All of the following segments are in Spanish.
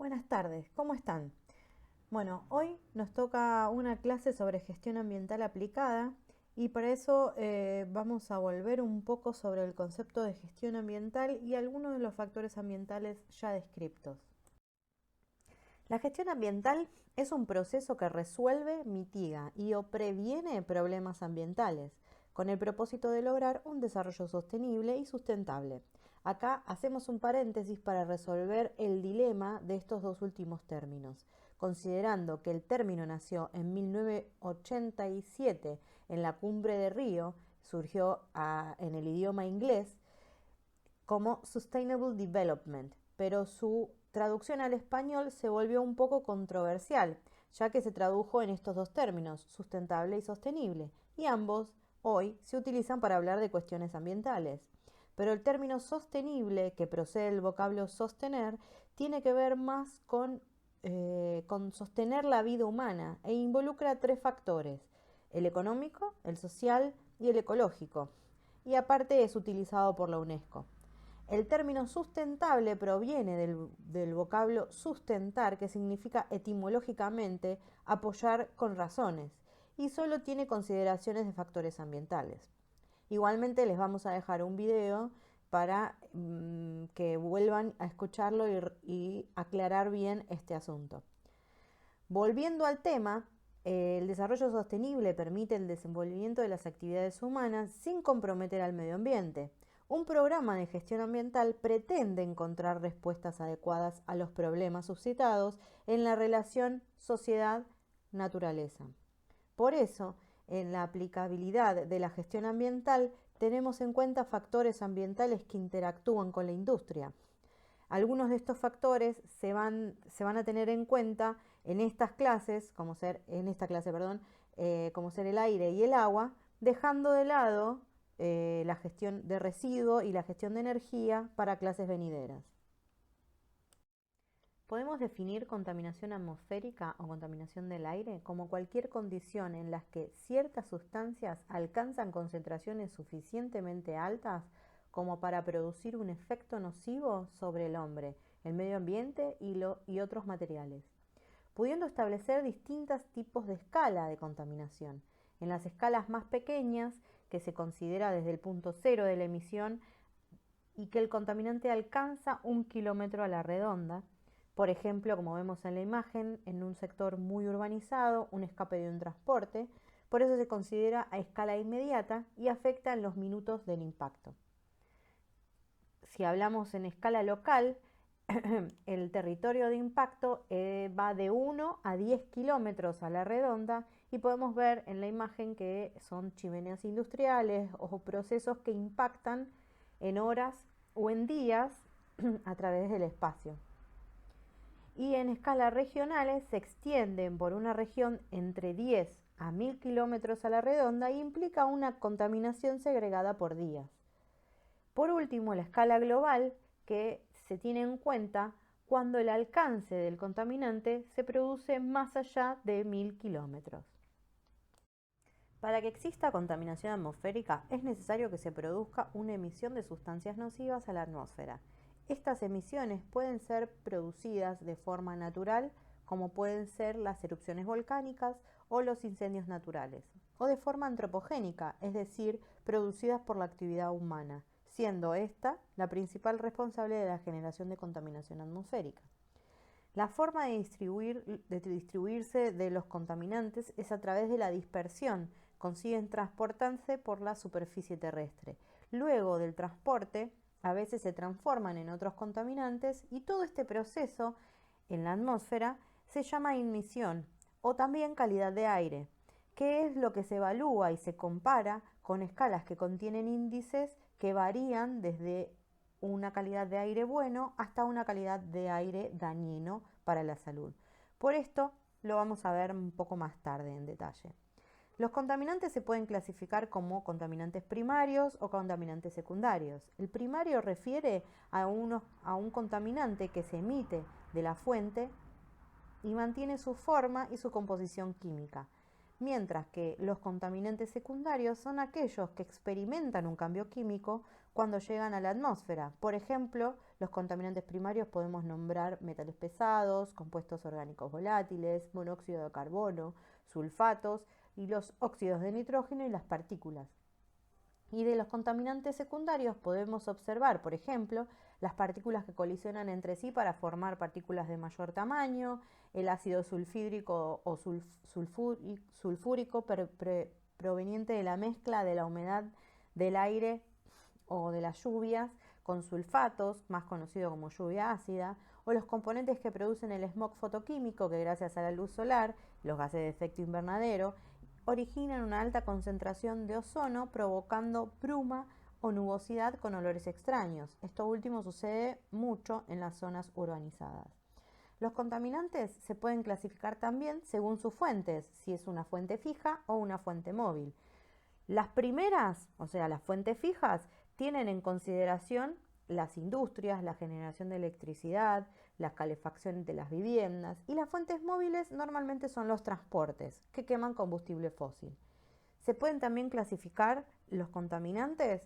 Buenas tardes, ¿cómo están? Bueno, hoy nos toca una clase sobre gestión ambiental aplicada y para eso vamos a volver un poco sobre el concepto de gestión ambiental y algunos de los factores ambientales ya descriptos. La gestión ambiental es un proceso que resuelve, mitiga y o previene problemas ambientales con el propósito de lograr un desarrollo sostenible y sustentable. Acá hacemos un paréntesis para resolver el dilema de estos dos últimos términos, considerando que el término nació en 1987 en la Cumbre de Río, surgió en el idioma inglés como Sustainable Development, pero su traducción al español se volvió un poco controversial, ya que se tradujo en estos dos términos, sustentable y sostenible, y ambos hoy se utilizan para hablar de cuestiones ambientales. Pero el término sostenible, que procede del vocablo sostener, tiene que ver más con sostener la vida humana e involucra tres factores, el económico, el social y el ecológico, y aparte es utilizado por la UNESCO. El término sustentable proviene del vocablo sustentar, que significa etimológicamente apoyar con razones, y solo tiene consideraciones de factores ambientales. Igualmente les vamos a dejar un video para que vuelvan a escucharlo y aclarar bien este asunto. Volviendo al tema, el desarrollo sostenible permite el desenvolvimiento de las actividades humanas sin comprometer al medio ambiente. Un programa de gestión ambiental pretende encontrar respuestas adecuadas a los problemas suscitados en la relación sociedad-naturaleza. Por eso, en la aplicabilidad de la gestión ambiental tenemos en cuenta factores ambientales que interactúan con la industria. Algunos de estos factores se van a tener en cuenta en estas clases, como ser el aire y el agua, dejando de lado la gestión de residuos y la gestión de energía para clases venideras. Podemos definir contaminación atmosférica o contaminación del aire como cualquier condición en la que ciertas sustancias alcanzan concentraciones suficientemente altas como para producir un efecto nocivo sobre el hombre, el medio ambiente y otros materiales, pudiendo establecer distintos tipos de escala de contaminación. En las escalas más pequeñas, que se considera desde el punto cero de la emisión y que el contaminante alcanza 1 kilómetro a la redonda, por ejemplo, como vemos en la imagen, en un sector muy urbanizado, un escape de un transporte, por eso se considera a escala inmediata y afecta en los minutos del impacto. Si hablamos en escala local, el territorio de impacto va de 1 a 10 kilómetros a la redonda y podemos ver en la imagen que son chimeneas industriales o procesos que impactan en horas o en días a través del espacio. Y en escalas regionales se extienden por una región entre 10 a 1000 kilómetros a la redonda e implica una contaminación segregada por días. Por último, la escala global, que se tiene en cuenta cuando el alcance del contaminante se produce más allá de 1000 kilómetros. Para que exista contaminación atmosférica es necesario que se produzca una emisión de sustancias nocivas a la atmósfera. Estas emisiones pueden ser producidas de forma natural, como pueden ser las erupciones volcánicas o los incendios naturales, o de forma antropogénica, es decir, producidas por la actividad humana, siendo esta la principal responsable de la generación de contaminación atmosférica. La forma de distribuirse de los contaminantes es a través de la dispersión, consiguen transportarse por la superficie terrestre. Luego del transporte, a veces se transforman en otros contaminantes y todo este proceso en la atmósfera se llama emisión o también calidad de aire, que es lo que se evalúa y se compara con escalas que contienen índices que varían desde una calidad de aire bueno hasta una calidad de aire dañino para la salud. Por esto lo vamos a ver un poco más tarde en detalle. Los contaminantes se pueden clasificar como contaminantes primarios o contaminantes secundarios. El primario refiere a un contaminante que se emite de la fuente y mantiene su forma y su composición química, mientras que los contaminantes secundarios son aquellos que experimentan un cambio químico cuando llegan a la atmósfera. Por ejemplo, los contaminantes primarios podemos nombrar metales pesados, compuestos orgánicos volátiles, monóxido de carbono, sulfatos y los óxidos de nitrógeno y las partículas. Y de los contaminantes secundarios podemos observar, por ejemplo, las partículas que colisionan entre sí para formar partículas de mayor tamaño, el ácido sulfídrico o sulfúrico proveniente de la mezcla de la humedad del aire o de las lluvias con sulfatos, más conocido como lluvia ácida, o los componentes que producen el smog fotoquímico que gracias a la luz solar, los gases de efecto invernadero, originan una alta concentración de ozono provocando bruma o nubosidad con olores extraños. Esto último sucede mucho en las zonas urbanizadas. Los contaminantes se pueden clasificar también según sus fuentes, si es una fuente fija o una fuente móvil. Las primeras, o sea, las fuentes fijas, tienen en consideración las industrias, la generación de electricidad, la calefacción de las viviendas, y las fuentes móviles normalmente son los transportes, que queman combustible fósil. Se pueden también clasificar los contaminantes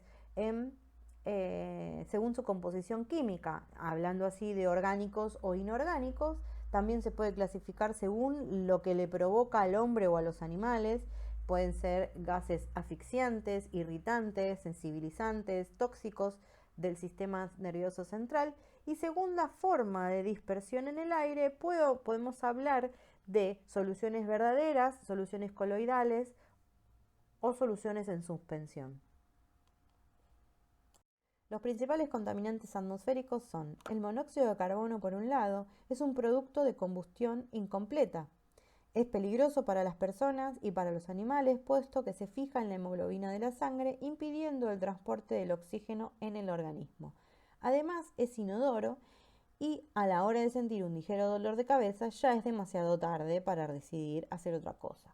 según su composición química, hablando así de orgánicos o inorgánicos. También se puede clasificar según lo que le provoca al hombre o a los animales. Pueden ser gases asfixiantes, irritantes, sensibilizantes, tóxicos del sistema nervioso central, y según la forma de dispersión en el aire podemos hablar de soluciones verdaderas, soluciones coloidales o soluciones en suspensión. Los principales contaminantes atmosféricos son el monóxido de carbono. Por un lado, es un producto de combustión incompleta. Es peligroso para las personas y para los animales, puesto que se fija en la hemoglobina de la sangre, impidiendo el transporte del oxígeno en el organismo. Además, es inodoro y a la hora de sentir un ligero dolor de cabeza ya es demasiado tarde para decidir hacer otra cosa.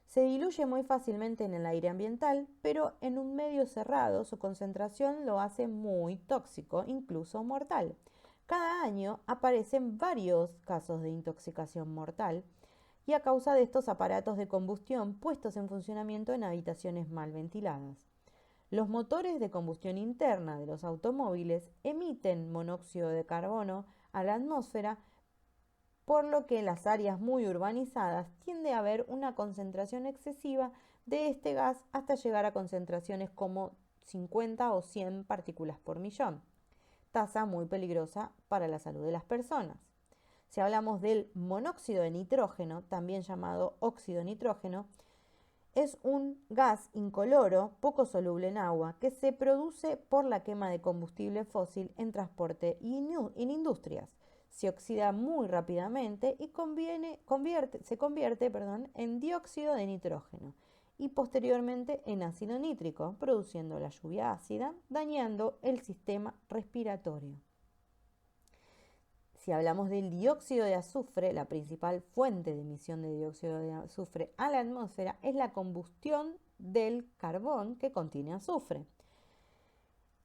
Se diluye muy fácilmente en el aire ambiental, pero en un medio cerrado su concentración lo hace muy tóxico, incluso mortal. Cada año aparecen varios casos de intoxicación mortal, y a causa de estos aparatos de combustión puestos en funcionamiento en habitaciones mal ventiladas. Los motores de combustión interna de los automóviles emiten monóxido de carbono a la atmósfera, por lo que en las áreas muy urbanizadas tiende a haber una concentración excesiva de este gas hasta llegar a concentraciones como 50 o 100 partículas por millón, tasa muy peligrosa para la salud de las personas. Si hablamos del monóxido de nitrógeno, también llamado óxido nitrógeno, es un gas incoloro, poco soluble en agua, que se produce por la quema de combustible fósil en transporte y en industrias. Se oxida muy rápidamente y se convierte en dióxido de nitrógeno y posteriormente en ácido nítrico, produciendo la lluvia ácida, dañando el sistema respiratorio. Si hablamos del dióxido de azufre, la principal fuente de emisión de dióxido de azufre a la atmósfera es la combustión del carbón que contiene azufre.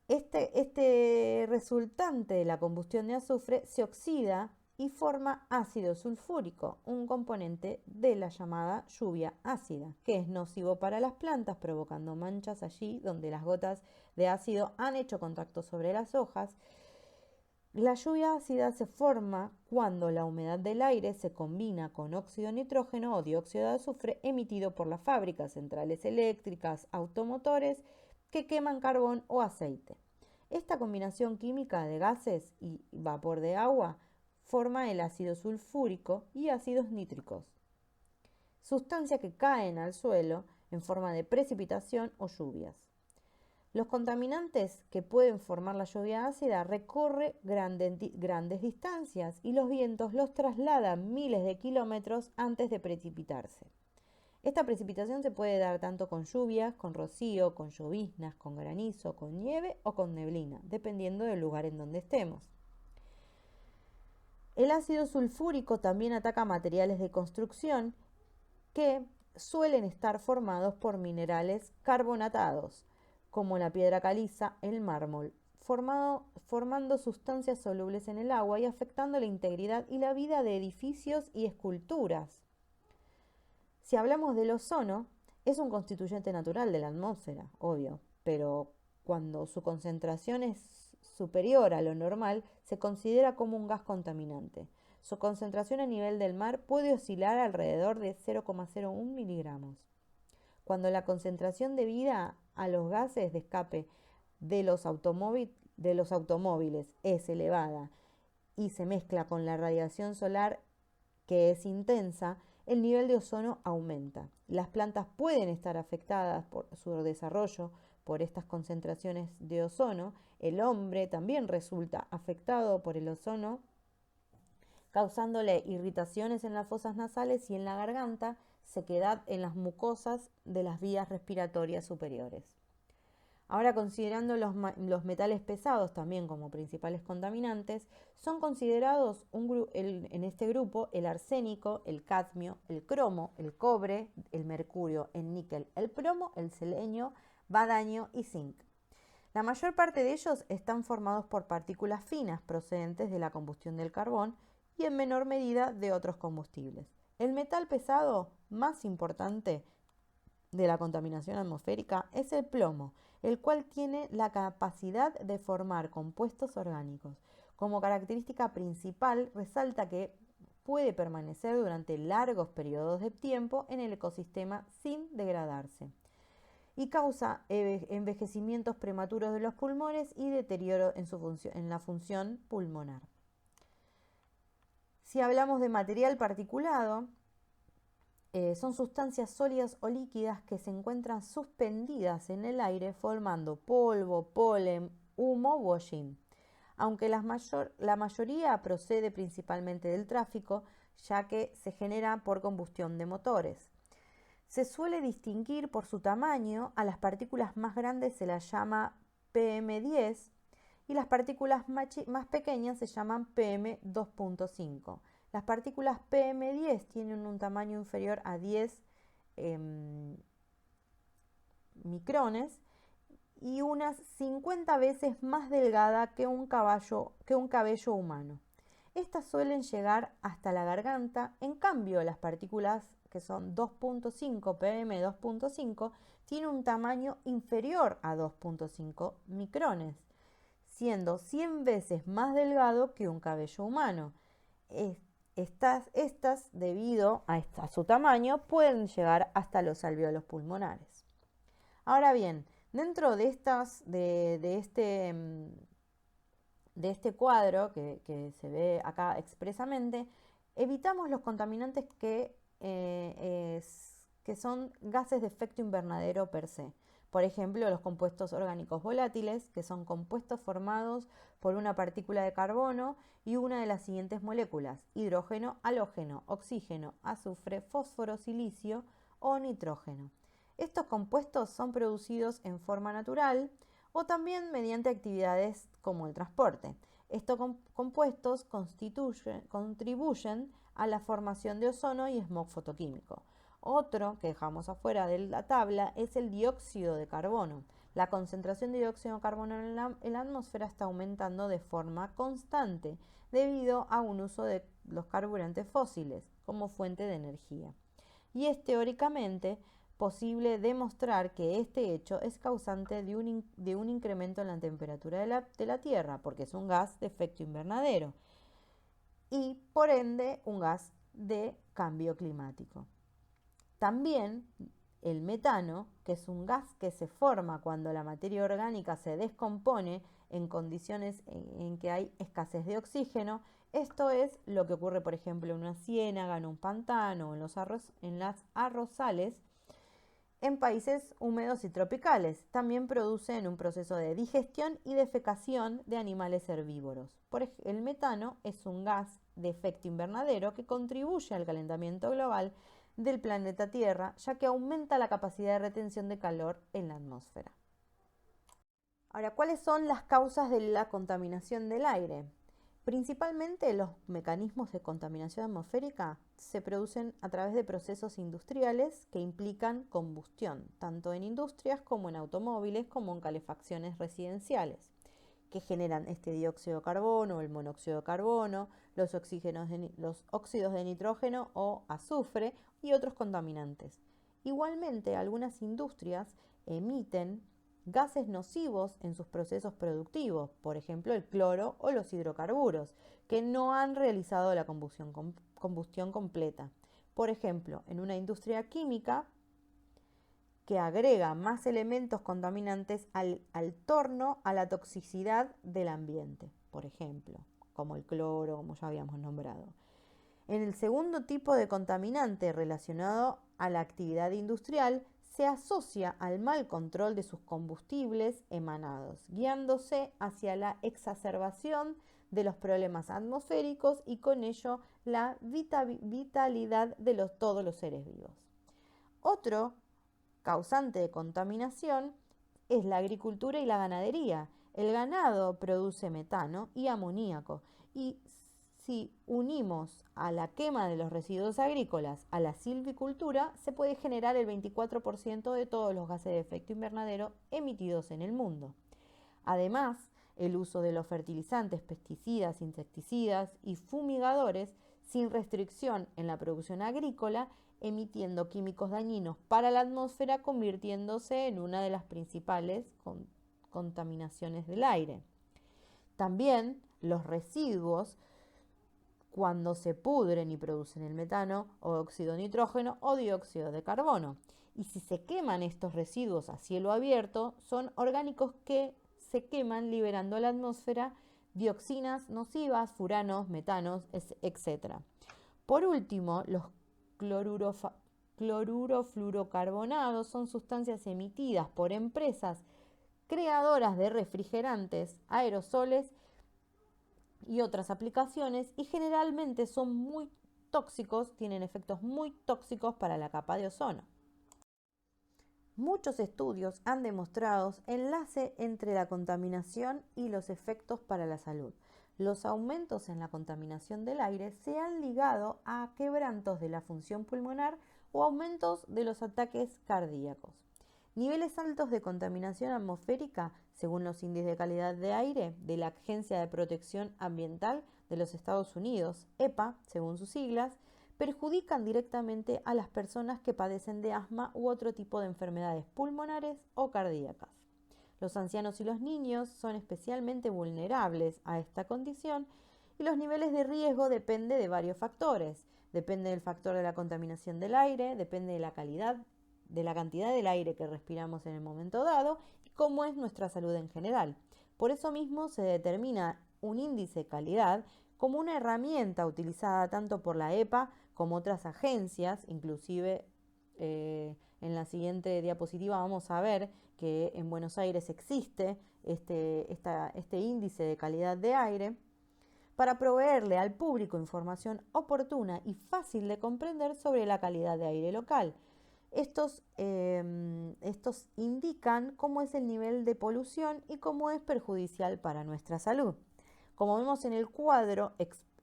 Este resultante de la combustión de azufre se oxida y forma ácido sulfúrico, un componente de la llamada lluvia ácida, que es nocivo para las plantas, provocando manchas allí donde las gotas de ácido han hecho contacto sobre las hojas. La lluvia ácida se forma cuando la humedad del aire se combina con óxido de nitrógeno o dióxido de azufre emitido por las fábricas, centrales eléctricas, automotores que queman carbón o aceite. Esta combinación química de gases y vapor de agua forma el ácido sulfúrico y ácidos nítricos, sustancias que caen al suelo en forma de precipitación o lluvias. Los contaminantes que pueden formar la lluvia ácida recorren grandes distancias y los vientos los trasladan miles de kilómetros antes de precipitarse. Esta precipitación se puede dar tanto con lluvias, con rocío, con lloviznas, con granizo, con nieve o con neblina, dependiendo del lugar en donde estemos. El ácido sulfúrico también ataca materiales de construcción que suelen estar formados por minerales carbonatados, como la piedra caliza, el mármol, formando sustancias solubles en el agua y afectando la integridad y la vida de edificios y esculturas. Si hablamos del ozono, es un constituyente natural de la atmósfera, obvio, pero cuando su concentración es superior a lo normal, se considera como un gas contaminante. Su concentración a nivel del mar puede oscilar alrededor de 0,01 miligramos. Cuando la concentración debida a los gases de escape de los automóviles es elevada y se mezcla con la radiación solar que es intensa, el nivel de ozono aumenta. Las plantas pueden estar afectadas por su desarrollo por estas concentraciones de ozono. El hombre también resulta afectado por el ozono, causándole irritaciones en las fosas nasales y en la garganta, sequedad en las mucosas de las vías respiratorias superiores. Ahora, considerando los metales pesados también como principales contaminantes, son considerados en este grupo el arsénico, el cadmio, el cromo, el cobre, el mercurio, el níquel, el plomo, el selenio, vanadio y zinc. La mayor parte de ellos están formados por partículas finas procedentes de la combustión del carbón y en menor medida de otros combustibles. El metal pesado más importante de la contaminación atmosférica es el plomo, el cual tiene la capacidad de formar compuestos orgánicos. Como característica principal, resalta que puede permanecer durante largos periodos de tiempo en el ecosistema sin degradarse y causa envejecimientos prematuros de los pulmones y deterioro en la función pulmonar. Si hablamos de material particulado, son sustancias sólidas o líquidas que se encuentran suspendidas en el aire formando polvo, polen, humo u hollín. Aunque la mayoría procede principalmente del tráfico, ya que se genera por combustión de motores. Se suele distinguir por su tamaño. A las partículas más grandes se las llama PM10 y las partículas más pequeñas se llaman PM2.5. Las partículas PM10 tienen un tamaño inferior a 10 micrones y unas 50 veces más delgada que un cabello humano. Estas suelen llegar hasta la garganta. En cambio, las partículas que son 2.5 PM2.5 tienen un tamaño inferior a 2.5 micrones, siendo 100 veces más delgado que un cabello humano. Estas, debido a su tamaño, pueden llegar hasta los alvéolos pulmonares. Ahora bien, dentro de este cuadro que se ve acá expresamente, evitamos los contaminantes que son gases de efecto invernadero per se. Por ejemplo, los compuestos orgánicos volátiles, que son compuestos formados por una partícula de carbono y una de las siguientes moléculas: hidrógeno, halógeno, oxígeno, azufre, fósforo, silicio o nitrógeno. Estos compuestos son producidos en forma natural o también mediante actividades como el transporte. Estos compuestos contribuyen a la formación de ozono y smog fotoquímico. Otro que dejamos afuera de la tabla es el dióxido de carbono. La concentración de dióxido de carbono en la atmósfera está aumentando de forma constante debido a un uso de los carburantes fósiles como fuente de energía. Y es teóricamente posible demostrar que este hecho es causante de un incremento en la temperatura de la Tierra, porque es un gas de efecto invernadero y por ende un gas de cambio climático. También el metano, que es un gas que se forma cuando la materia orgánica se descompone en condiciones en que hay escasez de oxígeno. Esto es lo que ocurre, por ejemplo, en una ciénaga, en un pantano o en las arrozales en países húmedos y tropicales. También producen un proceso de digestión y defecación de animales herbívoros. El metano es un gas de efecto invernadero que contribuye al calentamiento global del planeta Tierra, ya que aumenta la capacidad de retención de calor en la atmósfera. Ahora, ¿cuáles son las causas de la contaminación del aire? Principalmente los mecanismos de contaminación atmosférica se producen a través de procesos industriales que implican combustión, tanto en industrias como en automóviles como en calefacciones residenciales, que generan este dióxido de carbono o el monóxido de carbono, los óxidos de nitrógeno o azufre y otros contaminantes. Igualmente, algunas industrias emiten gases nocivos en sus procesos productivos, por ejemplo el cloro o los hidrocarburos, que no han realizado la combustión completa. Por ejemplo, en una industria química que agrega más elementos contaminantes al torno a la toxicidad del ambiente, por ejemplo, como el cloro, como ya habíamos nombrado. En el segundo tipo de contaminante relacionado a la actividad industrial, se asocia al mal control de sus combustibles emanados, guiándose hacia la exacerbación de los problemas atmosféricos y con ello la vitalidad de todos los seres vivos. Otro causante de contaminación es la agricultura y la ganadería. El ganado produce metano y amoníaco, y si unimos a la quema de los residuos agrícolas a la silvicultura, se puede generar el 24% de todos los gases de efecto invernadero emitidos en el mundo. Además, el uso de los fertilizantes, pesticidas, insecticidas y fumigadores sin restricción en la producción agrícola, emitiendo químicos dañinos para la atmósfera, convirtiéndose en una de las principales contaminaciones del aire. También los residuos, cuando se pudren y producen el metano o óxido de nitrógeno o dióxido de carbono. Y si se queman estos residuos a cielo abierto, son orgánicos que se queman liberando a la atmósfera dioxinas nocivas, furanos, metanos, etc. Por último, los clorurofluorocarbonados son sustancias emitidas por empresas creadoras de refrigerantes, aerosoles y otras aplicaciones, y generalmente son muy tóxicos, tienen efectos muy tóxicos para la capa de ozono. Muchos estudios han demostrado enlace entre la contaminación y los efectos para la salud. Los aumentos en la contaminación del aire se han ligado a quebrantos de la función pulmonar o aumentos de los ataques cardíacos. Niveles altos de contaminación atmosférica, según los índices de calidad de aire de la Agencia de Protección Ambiental de los Estados Unidos, EPA, según sus siglas, perjudican directamente a las personas que padecen de asma u otro tipo de enfermedades pulmonares o cardíacas. Los ancianos y los niños son especialmente vulnerables a esta condición y los niveles de riesgo dependen de varios factores. Depende del factor de la contaminación del aire, depende de la cantidad del aire que respiramos en el momento dado y cómo es nuestra salud en general. Por eso mismo se determina un índice de calidad como una herramienta utilizada tanto por la EPA como otras agencias, inclusive en la siguiente diapositiva vamos a ver que en Buenos Aires existe este índice de calidad de aire para proveerle al público información oportuna y fácil de comprender sobre la calidad de aire local. Estos indican cómo es el nivel de polución y cómo es perjudicial para nuestra salud. Como vemos en el cuadro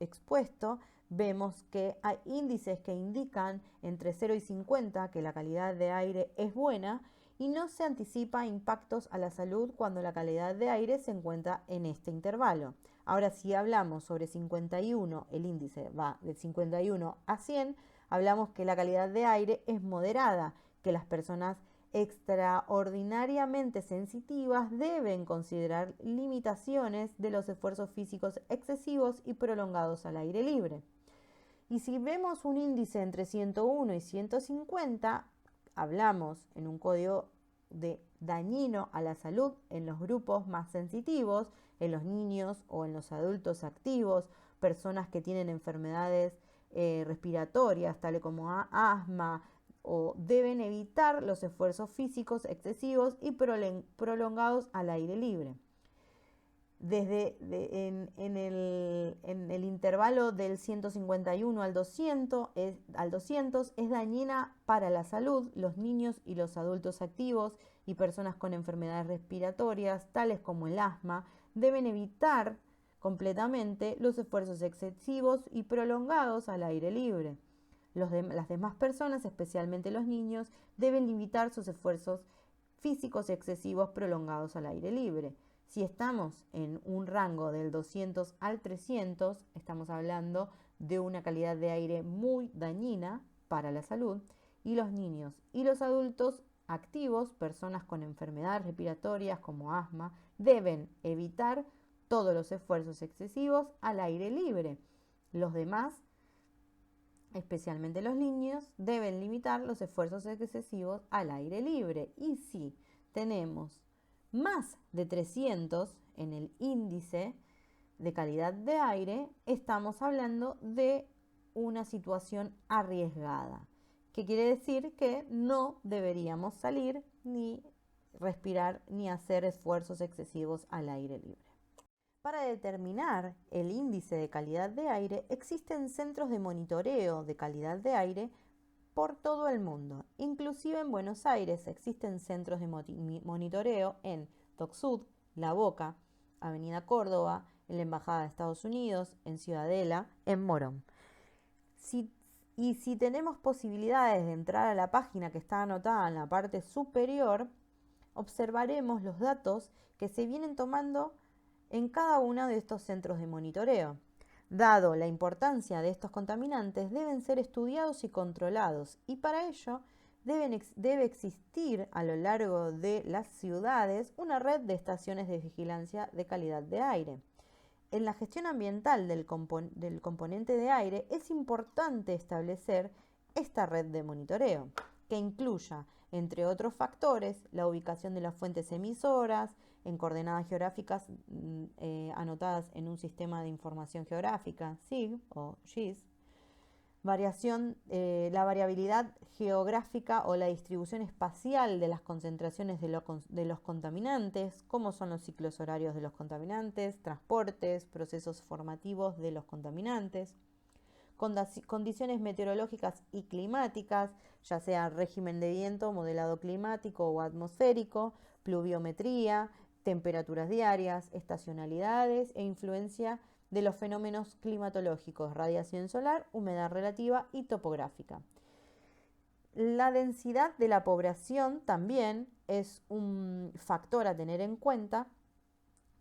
expuesto, vemos que hay índices que indican entre 0 y 50 que la calidad de aire es buena y no se anticipa impactos a la salud cuando la calidad de aire se encuentra en este intervalo. Ahora, si hablamos sobre 51, el índice va de 51 a 100, hablamos que la calidad de aire es moderada, que las personas extraordinariamente sensitivas deben considerar limitaciones de los esfuerzos físicos excesivos y prolongados al aire libre. Y si vemos un índice entre 101 y 150, hablamos en un código de dañino a la salud en los grupos más sensitivos, en los niños o en los adultos activos, personas que tienen enfermedades respiratorias, tales como asma, o deben evitar los esfuerzos físicos excesivos y prolongados al aire libre. En el intervalo del 151 al 200 es dañina para la salud. Los niños y los adultos activos y personas con enfermedades respiratorias, tales como el asma, deben evitar completamente los esfuerzos excesivos y prolongados al aire libre. Las demás personas, especialmente los niños, deben limitar sus esfuerzos físicos excesivos prolongados al aire libre. Si estamos en un rango del 200 al 300, estamos hablando de una calidad de aire muy dañina para la salud, y los niños y los adultos activos, personas con enfermedades respiratorias como asma, deben evitar todos los esfuerzos excesivos al aire libre. Los demás, especialmente los niños, deben limitar los esfuerzos excesivos al aire libre. Y si tenemos más de 300 en el índice de calidad de aire, estamos hablando de una situación arriesgada, que quiere decir que no deberíamos salir ni respirar ni hacer esfuerzos excesivos al aire libre. Para determinar el índice de calidad de aire, existen centros de monitoreo de calidad de aire por todo el mundo. Inclusive en Buenos Aires existen centros de monitoreo en Dock La Boca, Avenida Córdoba, en la Embajada de Estados Unidos, en Ciudadela, en Morón. Si tenemos posibilidades de entrar a la página que está anotada en la parte superior, observaremos los datos que se vienen tomando en cada uno de estos centros de monitoreo. Dado la importancia de estos contaminantes, deben ser estudiados y controlados, y para ello debe existir a lo largo de las ciudades una red de estaciones de vigilancia de calidad de aire. En la gestión ambiental del componente de aire es importante establecer esta red de monitoreo, que incluya, entre otros factores, la ubicación de las fuentes emisoras en coordenadas geográficas anotadas en un sistema de información geográfica, SIG o GIS, la variabilidad geográfica o la distribución espacial de las concentraciones de los contaminantes, cómo son los ciclos horarios de los contaminantes, transportes, procesos formativos de los contaminantes, condiciones meteorológicas y climáticas, ya sea régimen de viento, modelado climático o atmosférico, pluviometría, temperaturas diarias, estacionalidades e influencia de los fenómenos climatológicos, radiación solar, humedad relativa y topográfica. La densidad de la población también es un factor a tener en cuenta,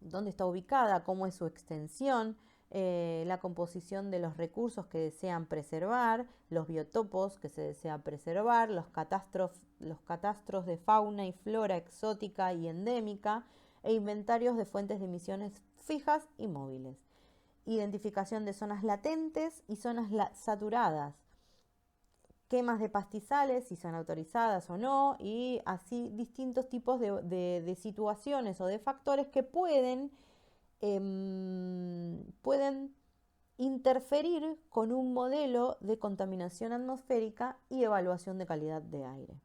dónde está ubicada, cómo es su extensión, la composición de los recursos que desean preservar, los biotopos que se desean preservar, los catastros de fauna y flora exótica y endémica, e inventarios de fuentes de emisiones fijas y móviles. Identificación de zonas latentes y zonas saturadas, quemas de pastizales, si son autorizadas o no, y así distintos tipos de situaciones o de factores que pueden interferir con un modelo de contaminación atmosférica y evaluación de calidad de aire.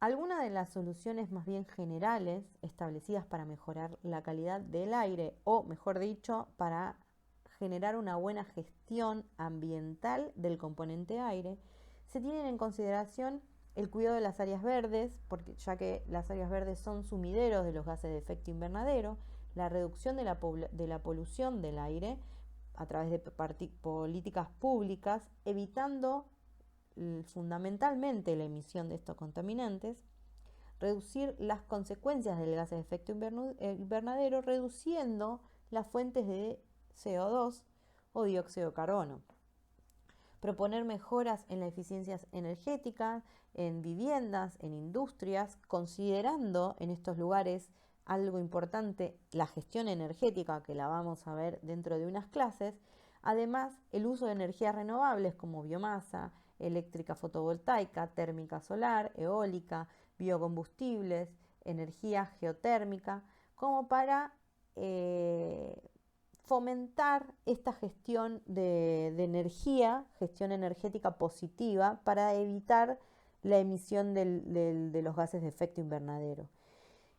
Algunas de las soluciones más bien generales establecidas para mejorar la calidad del aire, o mejor dicho, para generar una buena gestión ambiental del componente aire, se tienen en consideración el cuidado de las áreas verdes, ya que las áreas verdes son sumideros de los gases de efecto invernadero, la reducción de la polución del aire a través de políticas públicas, evitando fundamentalmente la emisión de estos contaminantes, reducir las consecuencias del gas de efecto invernadero, reduciendo las fuentes de CO2 o dióxido de carbono, proponer mejoras en la eficiencia energética, en viviendas, en industrias, considerando en estos lugares algo importante, la gestión energética, que la vamos a ver dentro de unas clases. Además, el uso de energías renovables como biomasa, eléctrica fotovoltaica, térmica solar, eólica, biocombustibles, energía geotérmica, como para fomentar esta gestión de energía, gestión energética positiva, para evitar la emisión de los gases de efecto invernadero.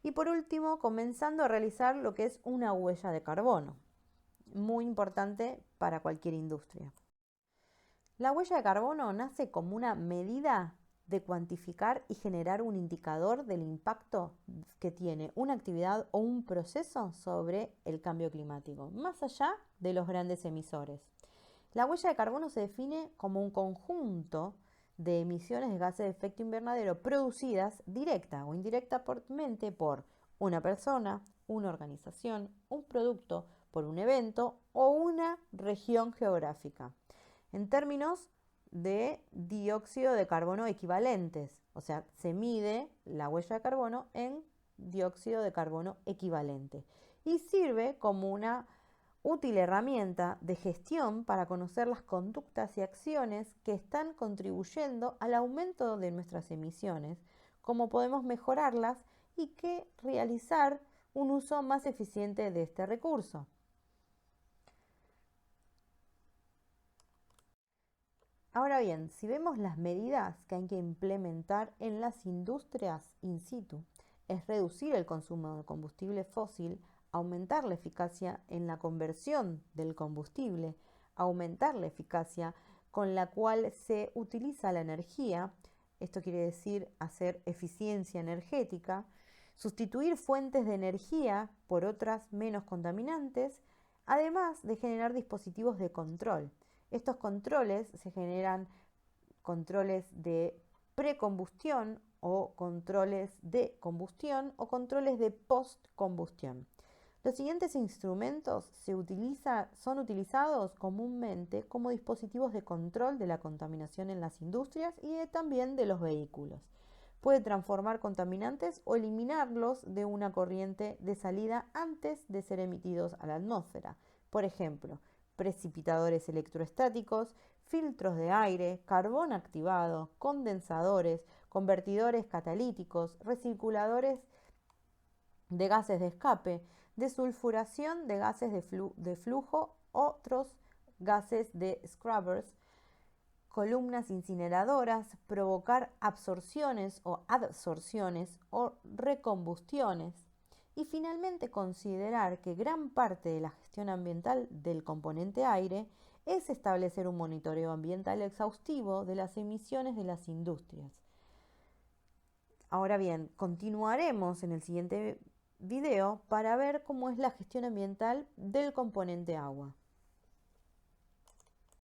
Y por último, comenzando a realizar lo que es una huella de carbono, muy importante para cualquier industria. La huella de carbono nace como una medida de cuantificar y generar un indicador del impacto que tiene una actividad o un proceso sobre el cambio climático, más allá de los grandes emisores. La huella de carbono se define como un conjunto de emisiones de gases de efecto invernadero producidas directa o indirectamente por una persona, una organización, un producto, por un evento o una región geográfica. En términos de dióxido de carbono equivalentes, o sea, se mide la huella de carbono en dióxido de carbono equivalente y sirve como una útil herramienta de gestión para conocer las conductas y acciones que están contribuyendo al aumento de nuestras emisiones, cómo podemos mejorarlas y qué realizar un uso más eficiente de este recurso. Ahora bien, si vemos las medidas que hay que implementar en las industrias in situ, es reducir el consumo de combustible fósil, aumentar la eficacia en la conversión del combustible, aumentar la eficacia con la cual se utiliza la energía, esto quiere decir hacer eficiencia energética, sustituir fuentes de energía por otras menos contaminantes, además de generar dispositivos de control. Estos controles se generan controles de precombustión o controles de combustión o controles de postcombustión. Los siguientes instrumentos son utilizados comúnmente como dispositivos de control de la contaminación en las industrias y también de los vehículos. Puede transformar contaminantes o eliminarlos de una corriente de salida antes de ser emitidos a la atmósfera. Por ejemplo, precipitadores electrostáticos, filtros de aire, carbón activado, condensadores, convertidores catalíticos, recirculadores de gases de escape, desulfuración de gases de flujo, otros gases de scrubbers, columnas incineradoras, provocar absorciones o adsorciones o recombustiones. Y finalmente considerar que gran parte de la gestión ambiental del componente aire es establecer un monitoreo ambiental exhaustivo de las emisiones de las industrias. Ahora bien, continuaremos en el siguiente video para ver cómo es la gestión ambiental del componente agua.